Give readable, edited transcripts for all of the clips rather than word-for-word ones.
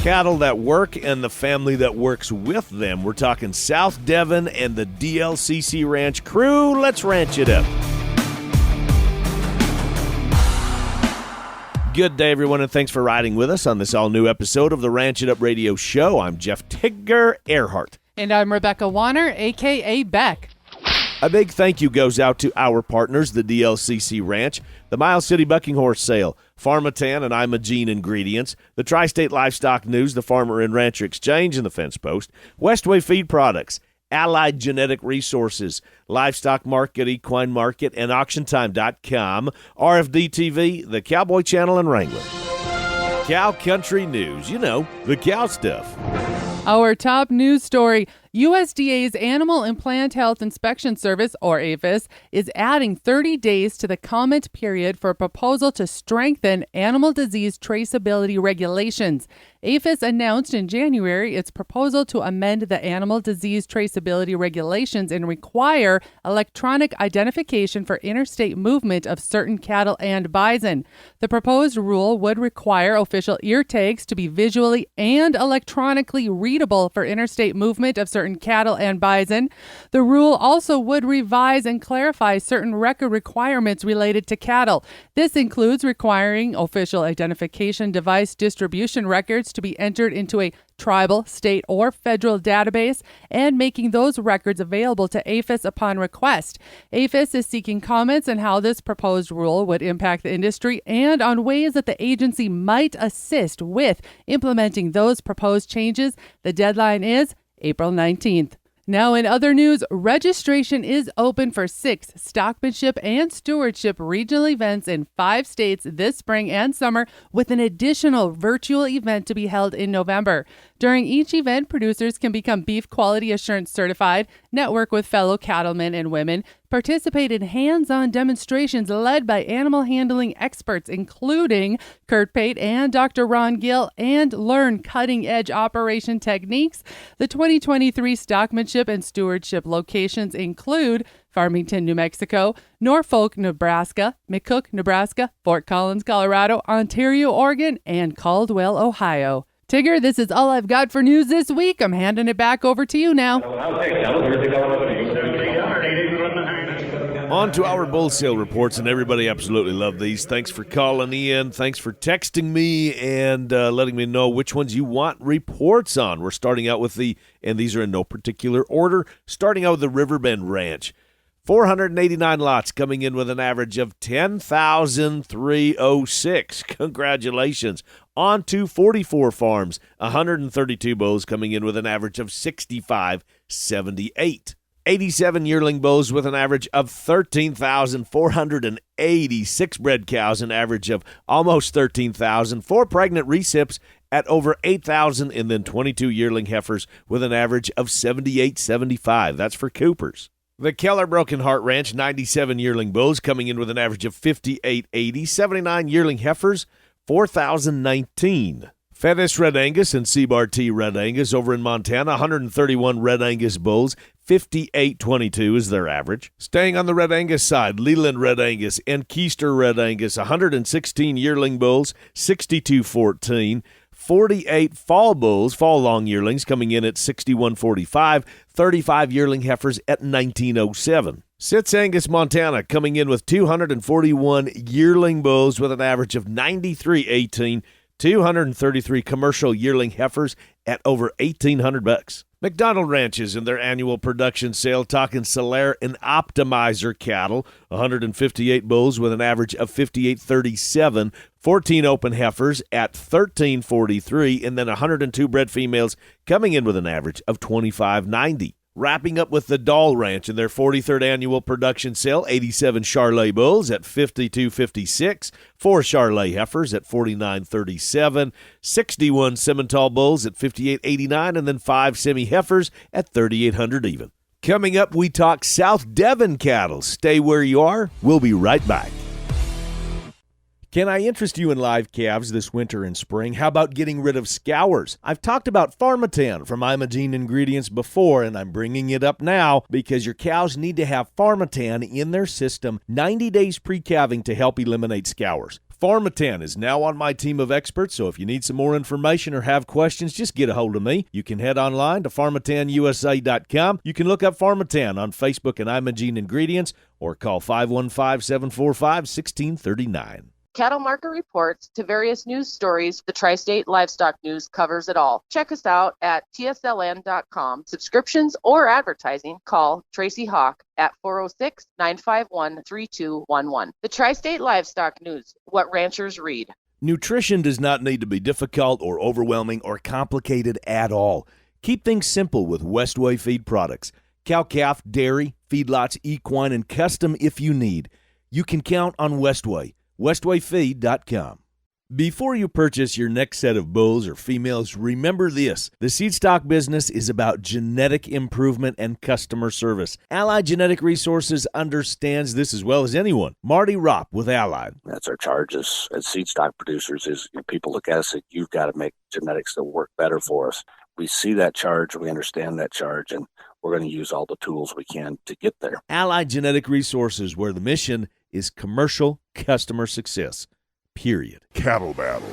Cattle that work and the family that works with them. We're talking South Devon and the DLCC Ranch crew. Let's ranch it up. Good day, everyone, and thanks for riding with us on this all-new episode of the Ranch It Up Radio Show. I'm Jeff Tigger Erhardt. And I'm Rebecca Wanner, a.k.a. Beck. A big thank you goes out to our partners, the DLCC Ranch, the Miles City Bucking Horse Sale, Pharmatan and Imogene Ingredients, the Tri-State Livestock News, the Farmer and Rancher Exchange and the Fence Post, Westway Feed Products, Allied Genetic Resources, Livestock Market, Equine Market, and AuctionTime.com, RFD TV, the Cowboy Channel, and Wrangler. Cow Country News, you know, the cow stuff. Our top news story, USDA's Animal and Plant Health Inspection Service, or APHIS, is adding 30 days to the comment period for a proposal to strengthen animal disease traceability regulations. APHIS announced in January its proposal to amend the animal disease traceability regulations and require electronic identification for interstate movement of certain cattle and bison. The proposed rule would require official ear tags to be visually and electronically readable for interstate movement of certain cattle and bison. The rule also would revise and clarify certain record requirements related to cattle. This includes requiring official identification device distribution records to be entered into a tribal, state, or federal database and making those records available to APHIS upon request. APHIS is seeking comments on how this proposed rule would impact the industry and on ways that the agency might assist with implementing those proposed changes. The deadline is April 19th. Now in other news, registration is open for 6 stockmanship and stewardship regional events in 5 states this spring and summer, with an additional virtual event to be held in November. During each event, producers can become Beef Quality Assurance certified, network with fellow cattlemen and women, participate in hands-on demonstrations led by animal handling experts, including Kurt Pate and Dr. Ron Gill, and learn cutting-edge operation techniques. The 2023 stockmanship and stewardship locations include Farmington, New Mexico, Norfolk, Nebraska, McCook, Nebraska, Fort Collins, Colorado, Ontario, Oregon, and Caldwell, Ohio. Tigger, this is all I've got for news this week. I'm handing it back over to you now. On to our bull sale reports, and everybody absolutely loved these. Thanks for calling in. Thanks for texting me and letting me know which ones you want reports on. We're starting out with and these are in no particular order, starting out with the Riverbend Ranch. 489 lots coming in with an average of 10,306. Congratulations. On to 44 farms, 132 bulls coming in with an average of 6578. 87 yearling bulls with an average of 13,486 bred cows, an average of almost 13,000. 4 pregnant recips at over 8,000, and then 22 yearling heifers with an average of 7875. That's for Coopers. The Keller Broken Heart Ranch, 97 yearling bulls coming in with an average of 5880. 79 yearling heifers, 4,019. Fettis Red Angus and Seabar T Red Angus over in Montana, 131 Red Angus bulls, 5822 is their average. Staying on the Red Angus side, Leland Red Angus and Keister Red Angus, 116 yearling bulls, 6214. 48 fall bulls, fall long yearlings, coming in at 6145, 35 yearling heifers at 1907. Sits Angus, Montana, coming in with 241 yearling bulls with an average of 9318, 233 commercial yearling heifers at over $1,800. McDonald Ranches in their annual production sale, talking Solaire and Optimizer cattle, 158 bulls with an average of 5837, 14 open heifers at 1343, and then 102 bred females coming in with an average of 2590. Wrapping up with the Dahl Ranch in their 43rd annual production sale, 87 Charolais bulls at $52.56, 4 Charolais heifers at $49.37, 61 Simmental bulls at $58.89, and then 5 semi heifers at $3,800 even. Coming up, we talk South Devon cattle. Stay where you are. We'll be right back. Can I interest you in live calves this winter and spring? How about getting rid of scours? I've talked about Pharmatan from Imogene Ingredients before, and I'm bringing it up now because your cows need to have Pharmatan in their system 90 days pre-calving to help eliminate scours. Pharmatan is now on my team of experts, so if you need some more information or have questions, just get a hold of me. You can head online to pharmatanusa.com. You can look up Pharmatan on Facebook and Imogene Ingredients, or call 515-745-1639. Cattle market reports to various news stories. The Tri-State Livestock News covers it all. Check us out at tsln.com. Subscriptions or advertising, call Tracy Hawk at 406-951-3211. The Tri-State Livestock News, what ranchers read. Nutrition does not need to be difficult or overwhelming or complicated at all. Keep things simple with Westway feed products. Cow-calf, dairy, feedlots, equine, and custom if you need. You can count on Westway. westwayfeed.com. Before you purchase your next set of bulls or females, remember this. The seed stock business is about genetic improvement and customer service. Allied Genetic Resources understands this as well as anyone. Marty Ropp with Allied. That's our charge as seed stock producers is people look at us and you've got to make genetics that work better for us. We see that charge, we understand that charge, and we're going to use all the tools we can to get there. Allied Genetic Resources, where the mission is commercial customer success, period. Cattle Battle.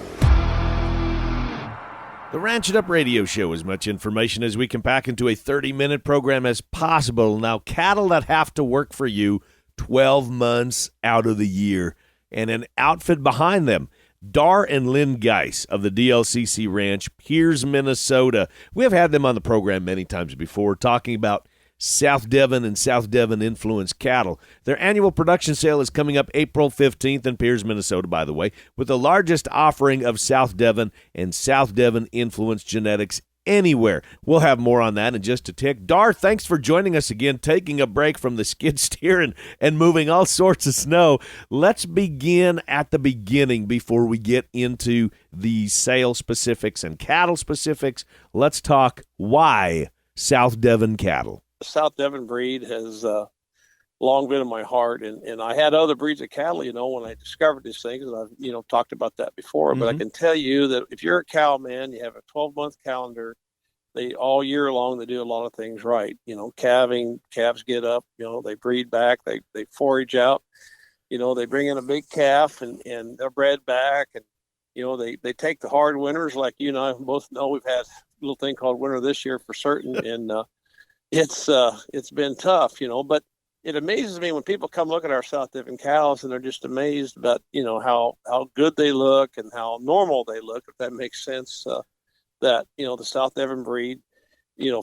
The Ranch It Up radio show, as much information as we can pack into a 30-minute program as possible. Now, cattle that have to work for you 12 months out of the year, and an outfit behind them. Dar and Lynn Geis of the DLCC Ranch, Pierce, Minnesota. We have had them on the program many times before, talking about South Devon and South Devon influenced cattle. Their annual production sale is coming up April 15th in Pierce, Minnesota, by the way, with the largest offering of South Devon and South Devon influenced genetics anywhere. We'll have more on that in just a tick. Dar, thanks for joining us again, taking a break from the skid steer and moving all sorts of snow. Let's begin at the beginning before we get into the sale specifics and cattle specifics. Let's talk why South Devon cattle. The South Devon breed has long been in my heart, and I had other breeds of cattle, when I discovered these things, and I've, talked about that before, but I can tell you that if you're a cow man, you have a 12-month calendar, all year long, they do a lot of things right. Calving, calves get up, they breed back, they forage out, they bring in a big calf and they're bred back, and, they take the hard winters, like you and I both know. We've had a little thing called winter this year for certain, and it's been tough, but it amazes me when people come look at our South Devon cows and they're just amazed about, how good they look and how normal they look, if that makes sense, that, the South Devon breed,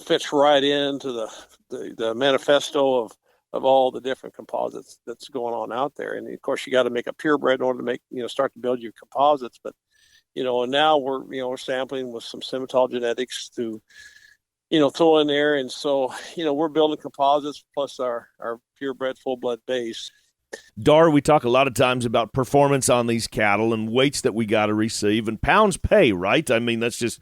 fits right into the manifesto of all the different composites that's going on out there. And of course you got to make a purebred in order to make, start to build your composites. But, and now we're sampling with some Simmental genetics to, throw in there. And so, we're building composites plus our purebred full blood base. Dar, we talk a lot of times about performance on these cattle and weights that we got to receive, and pounds pay, right? I mean, that's just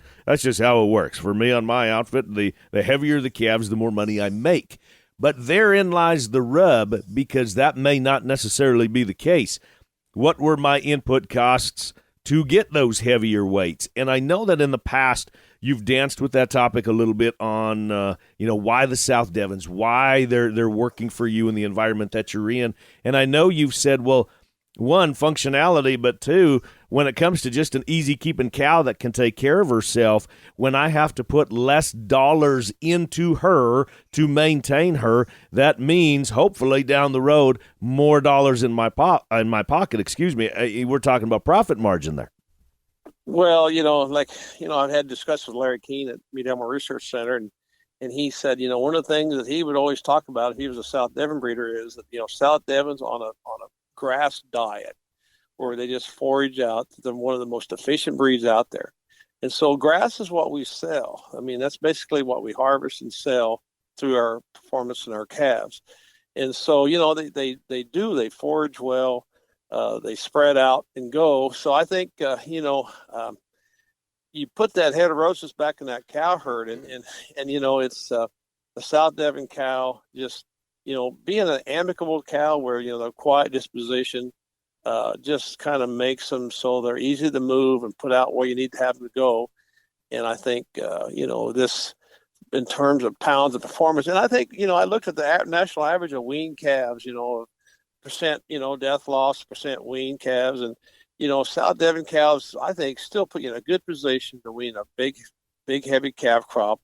how it works. For me on my outfit, the heavier the calves, the more money I make. But therein lies the rub, because that may not necessarily be the case. What were my input costs to get those heavier weights? And I know that in the past you've danced with that topic a little bit on, why the South Devons, why they're working for you in the environment that you're in. And I know you've said, well, one, functionality, but two, when it comes to just an easy-keeping cow that can take care of herself, when I have to put less dollars into her to maintain her, that means hopefully down the road more dollars in my pocket. Excuse me. We're talking about profit margin there. Well, I've had discussions with Larry Keene at Meat Animal Research Center, and he said, one of the things that he would always talk about if he was a South Devon breeder is that, South Devon's on a grass diet where they just forage out. They're one of the most efficient breeds out there. And so grass is what we sell. I mean, that's basically what we harvest and sell through our performance and our calves. And so, they forage well. They spread out and go. So I think, you put that heterosis back in that cow herd, and it's a South Devon cow, just, being an amicable cow where, the quiet disposition just kind of makes them so they're easy to move and put out where you need to have them to go. And I think, this in terms of pounds of performance, and I think, I looked at the national average of weaned calves, percent, death loss, percent weaned calves. And, South Devon cows, I think, still put you in a good position to wean a big, heavy calf crop.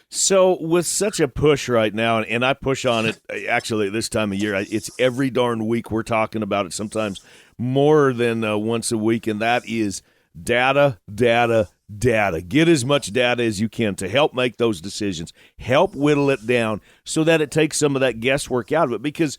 So with such a push right now, and I push on it actually at this time of year, it's every darn week we're talking about it, sometimes more than once a week, and that is data, data, data. Get as much data as you can to help make those decisions, help whittle it down so that it takes some of that guesswork out of it, because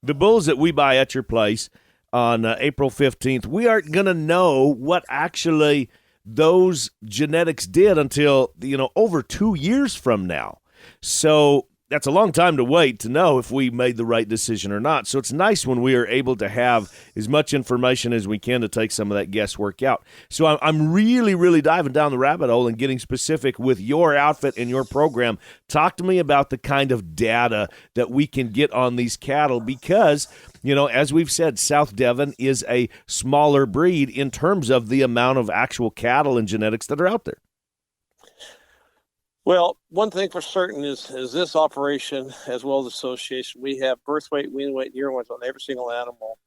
the bulls that we buy at your place on April 15th, we aren't going to know what actually those genetics did until, over 2 years from now. So that's a long time to wait to know if we made the right decision or not. So it's nice when we are able to have as much information as we can to take some of that guesswork out. So I'm really, really diving down the rabbit hole and getting specific with your outfit and your program. Talk to me about the kind of data that we can get on these cattle because, as we've said, South Devon is a smaller breed in terms of the amount of actual cattle and genetics that are out there. Well, one thing for certain is this operation, as well as association, we have birth weight, wean weight, and year ones on every single animal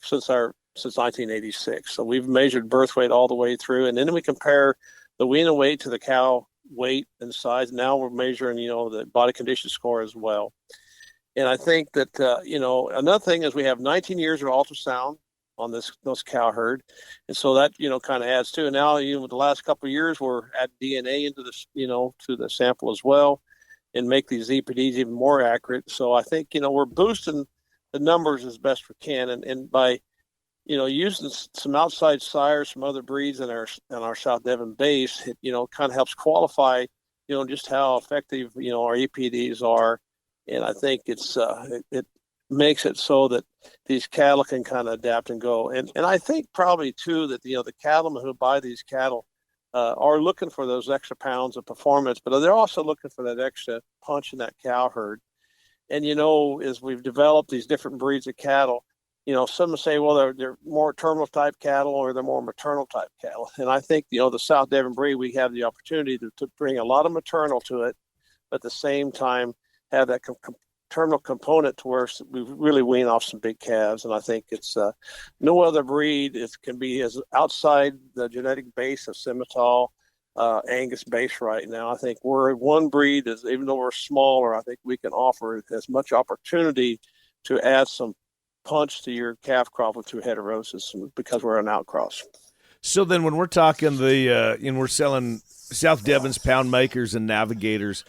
since 1986. So we've measured birth weight all the way through, and then we compare the wean weight to the cow weight and size. Now we're measuring, the body condition score as well. And I think that, another thing is we have 19 years of ultrasound on those cow herd. And so that, kind of adds to, and now, with the last couple of years, we're adding DNA into this, to the sample as well and make these EPDs even more accurate. So I think, we're boosting the numbers as best we can. And by, using some outside sires, some other breeds in our South Devon base, it, kind of helps qualify, just how effective, our EPDs are. And I think it makes it so that these cattle can kind of adapt and go. And I think probably too that, the cattlemen who buy these cattle are looking for those extra pounds of performance, but they're also looking for that extra punch in that cow herd. And, as we've developed these different breeds of cattle, some say, well, they're more terminal type cattle or they're more maternal type cattle. And I think, the South Devon breed, we have the opportunity to bring a lot of maternal to it, but at the same time have that terminal component to where we really wean off some big calves. And I think it's no other breed can be as outside the genetic base of Simmental, Angus base right now. I think we're one breed, even though we're smaller, I think we can offer as much opportunity to add some punch to your calf crop with through heterosis because we're an outcross. So then when we're talking we're selling South Devon's pound makers and navigators,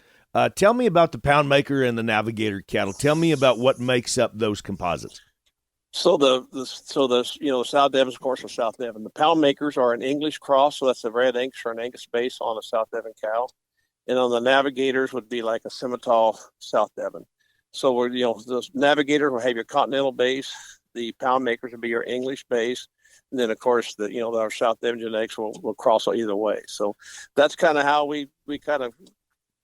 tell me about the pound maker and the navigator cattle. Tell me about what makes up those composites. So the South Devon's, of course, are South Devon. The pound makers are an English cross, so that's a red Angus or an Angus base on a South Devon cow, and on the navigators would be like a Simmental South Devon. So we're those navigators will have your continental base. The pound makers will be your English base, and then of course our South Devon genetics will cross either way. So that's kind of how we kind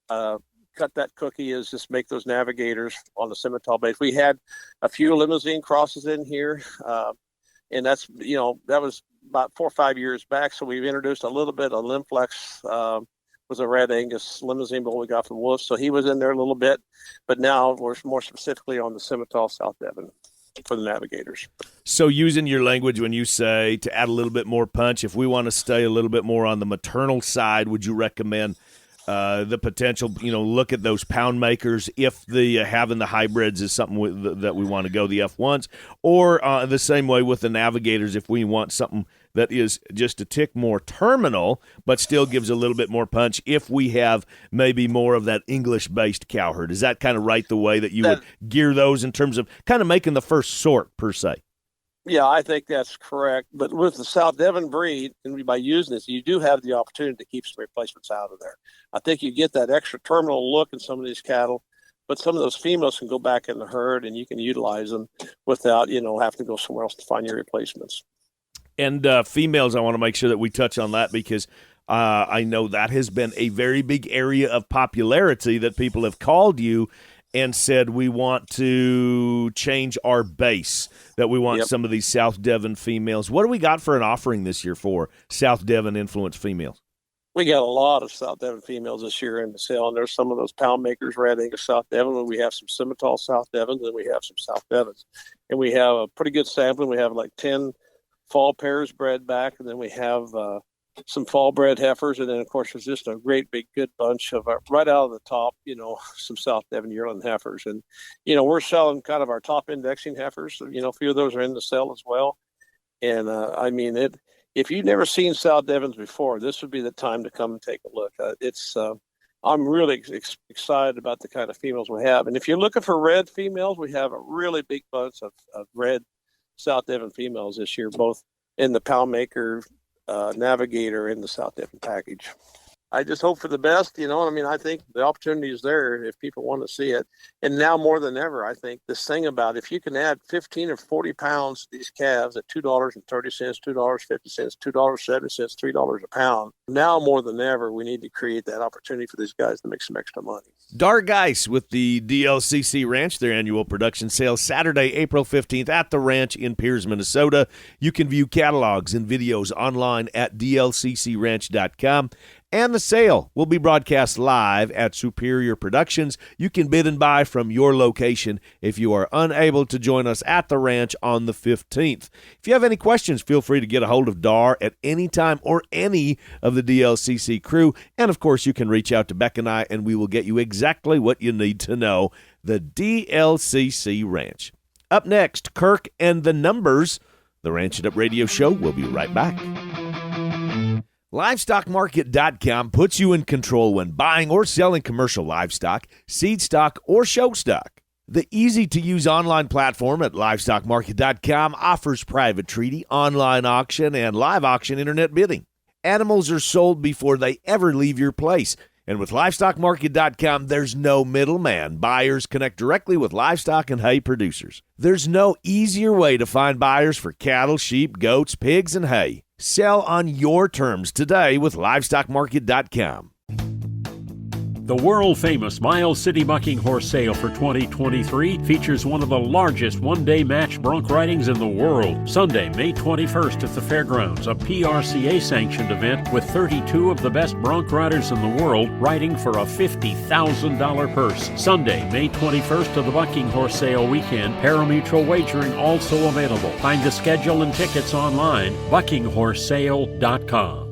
of cut that cookie, is just make those navigators on the Simmental base. We had a few limousine crosses in here, and that's that was about 4 or 5 years back. So we've introduced a little bit of Limflex, was a red Angus limousine bull we got from Wolf, so he was in there a little bit. But now we're more specifically on the Simmental South Devon for the navigators. So using your language when you say to add a little bit more punch, if we want to stay a little bit more on the maternal side, would you recommend the potential, look at those pound makers if the having the hybrids is something that we want to go, the F1s, or the same way with the navigators if we want something that is just a tick more terminal but still gives a little bit more punch if we have maybe more of that English-based cow herd. Is that kind of right the way that you would gear those in terms of kind of making the first sort per se? Yeah, I think that's correct. But with the South Devon breed, and by using this, you do have the opportunity to keep some replacements out of there. I think you get that extra terminal look in some of these cattle, but some of those females can go back in the herd and you can utilize them without, having to go somewhere else to find your replacements. And females, I want to make sure that we touch on that because I know that has been a very big area of popularity that people have called you and said we want to change our base, that we want some of these South Devon females. What do we got for an offering this year for South Devon influenced females? We got a lot of South Devon females this year in the sale, and there's some of those pound makers, red Angus South Devon, and we have some Simmental South Devons, and we have some South Devons. And we have a pretty good sampling. We have like 10 fall pairs bred back, and then we have some fall bred heifers, and then of course there's just a great big good bunch of right out of the top, some South Devon yearling heifers, and we're selling kind of our top indexing heifers. A few of those are in the sale as well, and if you've never seen South Devons before, this would be the time to come and take a look. I'm really excited about the kind of females we have, and if you're looking for red females, we have a really big bunch of red South Devon females this year, both in the Pound Maker, Navigator, in the South Devon package. I just hope for the best, I think the opportunity is there if people want to see it. And now more than ever, I think this thing about if you can add 15 or 40 pounds to these calves at $2.30, $2.50, $2.70, $3 a pound, now more than ever, we need to create that opportunity for these guys to make some extra money. Dark Ice with the DLCC Ranch, their annual production sale, Saturday, April 15th at the ranch in Pierce, Minnesota. You can view catalogs and videos online at dlccranch.com. And the sale will be broadcast live at Superior Productions. You can bid and buy from your location if you are unable to join us at the ranch on the 15th. If you have any questions, feel free to get a hold of Dar at any time or any of the DLCC crew. And, of course, you can reach out to Beck and I, and we will get you exactly what you need to know. The DLCC Ranch. Up next, Kirk and the Numbers. The Ranch It Up Radio Show. We'll be right back. LivestockMarket.com puts you in control when buying or selling commercial livestock, seed stock, or show stock. The easy-to-use online platform at LivestockMarket.com offers private treaty, online auction, and live auction internet bidding. Animals are sold before they ever leave your place. And with LivestockMarket.com, there's no middleman. Buyers connect directly with livestock and hay producers. There's no easier way to find buyers for cattle, sheep, goats, pigs, and hay. Sell on your terms today with LivestockMarket.com. The world-famous Miles City Bucking Horse Sale for 2023 features one of the largest one-day match bronc ridings in the world. Sunday, May 21st at the Fairgrounds, a PRCA-sanctioned event with 32 of the best bronc riders in the world riding for a $50,000 purse. Sunday, May 21st of the Bucking Horse Sale weekend, parimutuel wagering also available. Find the schedule and tickets online, buckinghorsesale.com.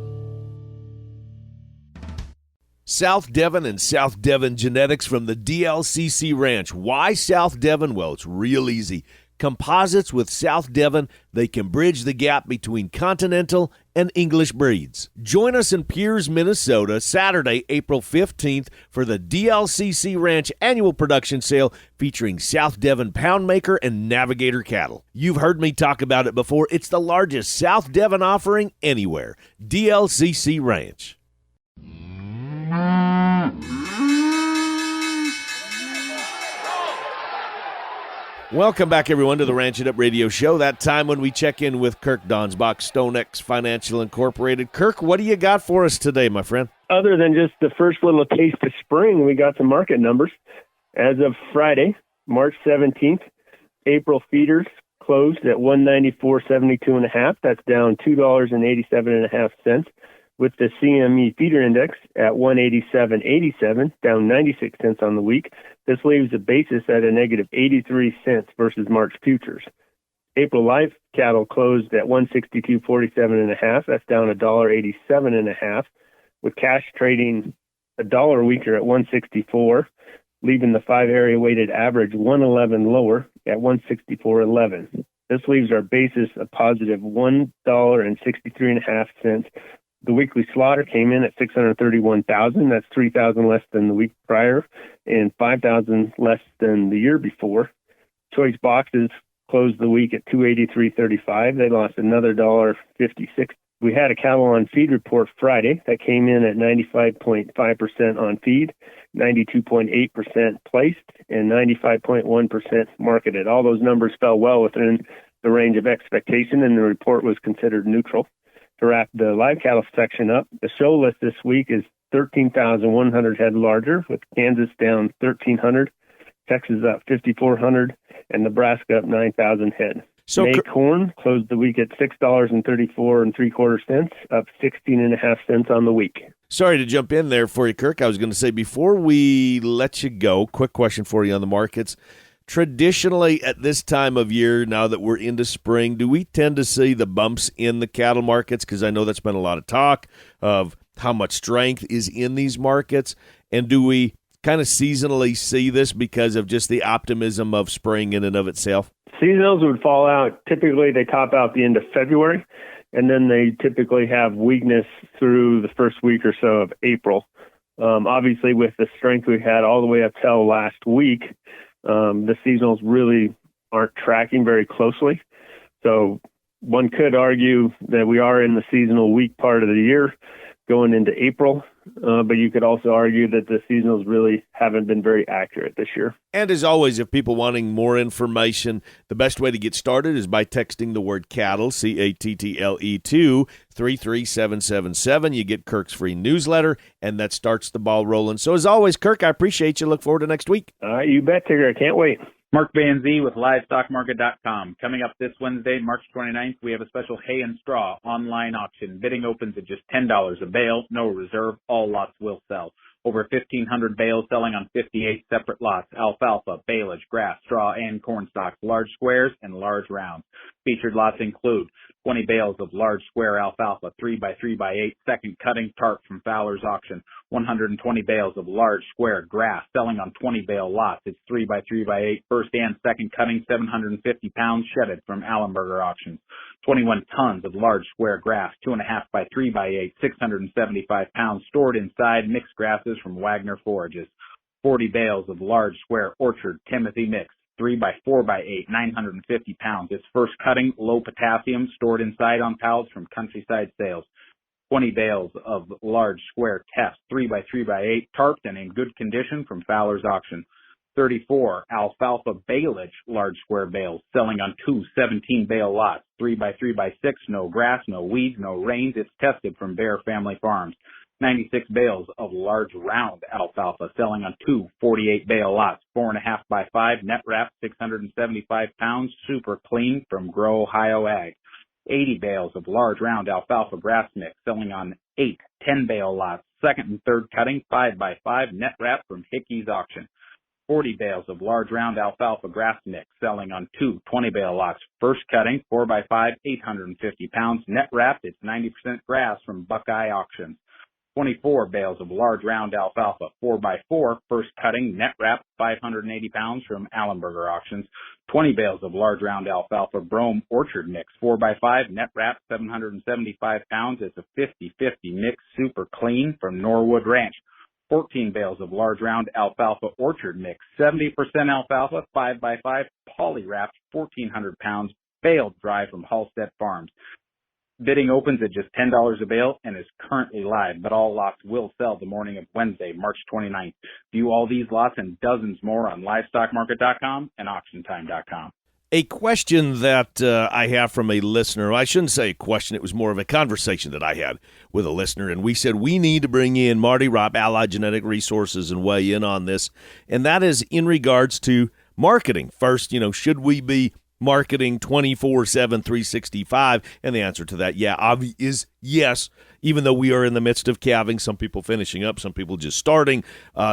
South Devon and South Devon genetics from the DLCC Ranch. Why South Devon? Well, it's real easy. Composites with South Devon, they can bridge the gap between continental and English breeds. Join us in Pierce, Minnesota, Saturday, April 15th for the DLCC Ranch annual production sale featuring South Devon Pound Maker and Navigator cattle. You've heard me talk about it before. It's the largest South Devon offering anywhere. DLCC Ranch. Welcome back, everyone, to the Ranch It Up Radio Show. That time when we check in with Kirk Donsbach, StoneX Financial Incorporated. Kirk, what do you got for us today, my friend? Other than just the first little taste of spring, we got some market numbers. As of Friday, March 17th, April feeders closed at $194.72.5. That's down $2.87.5 with the CME feeder index at 187.87, down 96 cents on the week. This leaves the basis at a negative 83 cents versus March futures. April live cattle closed at 162.47.5. That's down $1.87.5, with cash trading $1 weaker at 164, leaving the 5-area weighted average 111 lower at 164.11. This leaves our basis a positive $1.63.5. The weekly slaughter came in at 631,000. That's 3,000 less than the week prior and 5,000 less than the year before. Choice boxes closed the week at 283.35. They lost another $1.56. We had a cattle on feed report Friday that came in at 95.5% on feed, 92.8% placed, and 95.1% marketed. All those numbers fell well within the range of expectation, and the report was considered neutral. To wrap the live cattle section up, the show list this week is 13,100 head larger, with Kansas down 1,300, Texas up 5,400, and Nebraska up 9,000 head. So May corn closed the week at $6.34 up 16.5 cents on the week. Sorry to jump in there for you, Kirk. I was going to say, before we let you go, quick question for you on the markets. traditionally at this time of year, now that we're into spring, do we tend to see the bumps in the cattle markets? Because I know that's been a lot of talk of how much strength is in these markets. And do we kind of seasonally see this because of just the optimism of spring in and of itself? Seasonals would fall out. Typically, they top out the end of February, and then they typically have weakness through the first week or so of April. Obviously, with the strength we had all the way up till last week, the seasonals really aren't tracking very closely. So one could argue that we are in the seasonal weak part of the year going into April, but you could also argue that the seasonals really haven't been very accurate this year. And as always, if people wanting more information, the best way to get started is by texting the word cattle, CATTLE, to 33777. You get Kirk's free newsletter, and that starts the ball rolling. So as always, Kirk, I appreciate you. Look forward to next week. All right, you bet, Tigger. I can't wait. Mark Van Zee with LivestockMarket.com. Coming up this Wednesday, March 29th, we have a special hay and straw online auction. Bidding opens at just $10 a bale, no reserve. All lots will sell. Over 1,500 bales selling on 58 separate lots. Alfalfa, baleage, grass, straw, and corn stalks. Large squares and large rounds. Featured lots include 20 bales of large square alfalfa, 3x3x8, second cutting tarp from Fowler's auction. 120 bales of large square grass selling on 20 bale lots. It's 3x3x8, first and second cutting, 750 pounds shedded from Allenberger auctions. 21 tons of large square grass, 2.5x3x8, 675 pounds stored inside mixed grasses from Wagner forages. 40 bales of large square orchard Timothy mix, 3x4x8, 950 pounds. It's first cutting, low potassium, stored inside on pallets from Countryside Sales. 20 bales of large square test, 3x3x8, tarped and in good condition from Fowler's auction. 34 alfalfa baleage large square bales, selling on two 17-bale lots, 3x3x6, no grass, no weeds, no rains. It's tested from Bear Family Farms. 96 bales of large round alfalfa, selling on two 48-bale lots, 4.5x5, net wrap, 675 pounds, super clean from Grow Ohio Ag. 80 bales of large round alfalfa grass mix, selling on 8 10-bale lots, second and third cutting, 5x5, net wrap from Hickey's auction. 40 bales of large round alfalfa grass mix, selling on two 20-bale lots, first cutting, 4x5, 850 pounds, net wrap, it's 90% grass from Buckeye Auctions. 24 bales of large round alfalfa, 4x4, first cutting, net wrap, 580 pounds from Allenberger Auctions. 20 bales of large round alfalfa brome orchard mix, 4x5, net wrap, 775 pounds. It's a 50-50 mix, super clean from Norwood Ranch. 14 bales of large round alfalfa orchard mix, 70% alfalfa, 5x5, poly wrapped, 1,400 pounds, baled dry from Halstead Farms. Bidding opens at just $10 a bale and is currently live, but all lots will sell the morning of Wednesday, March 29th. View all these lots and dozens more on LivestockMarket.com and AuctionTime.com. A question that I have from a listener, I shouldn't say a question, it was more of a conversation that I had with a listener, and we said we need to bring in Marty Ropp, Allied Genetic Resources, and weigh in on this, and that is in regards to marketing. First, should we be marketing 24/7, 365? And the answer to that, is yes, even though we are in the midst of calving, some people finishing up, some people just starting,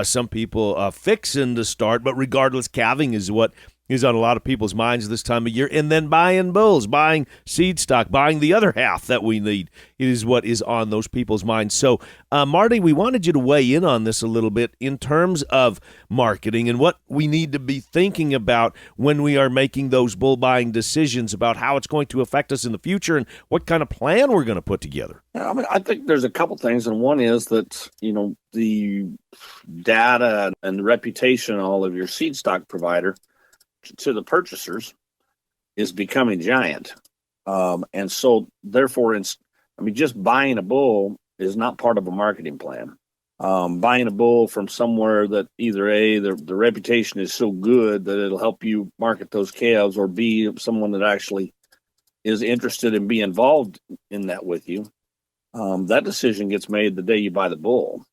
some people fixing to start, but regardless, calving is what is on a lot of people's minds this time of year. And then buying bulls, buying seed stock, buying the other half that we need is what is on those people's minds. So, Marty, we wanted you to weigh in on this a little bit in terms of marketing and what we need to be thinking about when we are making those bull buying decisions about how it's going to affect us in the future and what kind of plan we're going to put together. Yeah, I think there's a couple things, and one is that, the data and the reputation all of your seed stock provider to the purchasers is becoming giant. And so therefore, just buying a bull is not part of a marketing plan. Buying a bull from somewhere that either A, the reputation is so good that it'll help you market those calves, or B, someone that actually is interested in being involved in that with you. That decision gets made the day you buy the bull.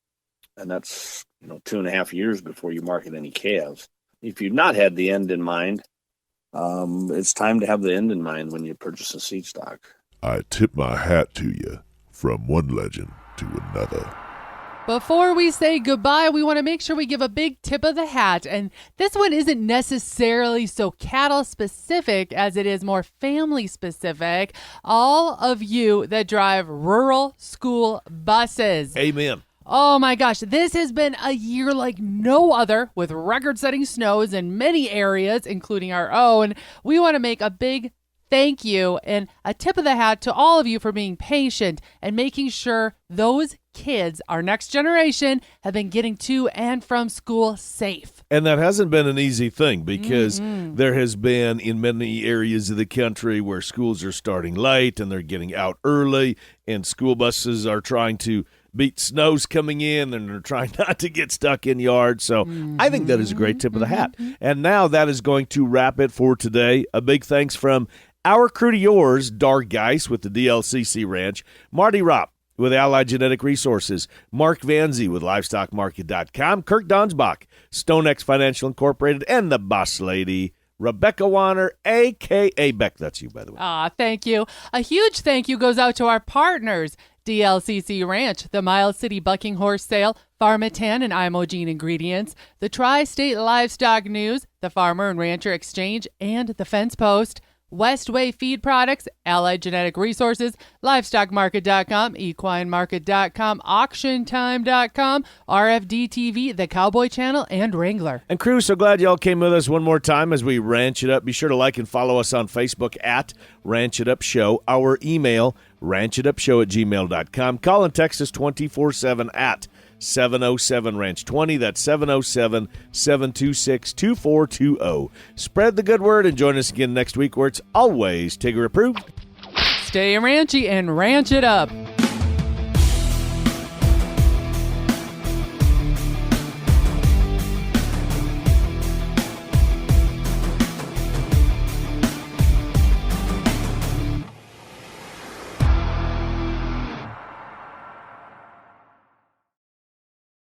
And that's, 2.5 years before you market any calves. If you've not had the end in mind, it's time to have the end in mind when you purchase a seed stock. I tip my hat to you, from one legend to another. Before we say goodbye, we want to make sure we give a big tip of the hat. And this one isn't necessarily so cattle specific as it is more family specific. All of you that drive rural school buses. Amen. Oh my gosh, this has been a year like no other with record-setting snows in many areas, including our own. We want to make a big thank you and a tip of the hat to all of you for being patient and making sure those kids, our next generation, have been getting to and from school safe. And that hasn't been an easy thing because there has been in many areas of the country where schools are starting late and they're getting out early and school buses are trying to beat snows coming in and they're trying not to get stuck in yards. So I think that is a great tip of the hat. And now that is going to wrap it for today. A big thanks from our crew to yours, Dar Geis with the DLCC Ranch, Marty Ropp with Allied Genetic Resources, Mark Vanzi with LivestockMarket.com, Kirk Donsbach, StoneX Financial Incorporated, and the Boss Lady Rebecca Wanner, a.k.a. Beck. That's you, by the way. Thank you. A huge thank you goes out to our partners, DLCC Ranch, the Miles City Bucking Horse Sale, Pharmatan and Imogene Ingredients, the Tri-State Livestock News, the Farmer and Rancher Exchange, and the Fence Post, Westway Feed Products, Allied Genetic Resources, LivestockMarket.com, EquineMarket.com, AuctionTime.com, RFD TV, The Cowboy Channel, and Wrangler. And crew, so glad y'all came with us one more time as we ranch it up. Be sure to like and follow us on Facebook at Ranch It Up Show. Our email, ranchitupshow@gmail.com. Call and text us 24/7 at 707-RANCH-20. That's 707-726-2420. Spread the good word and join us again next week where it's always Tigger approved. Stay ranchy and ranch it up.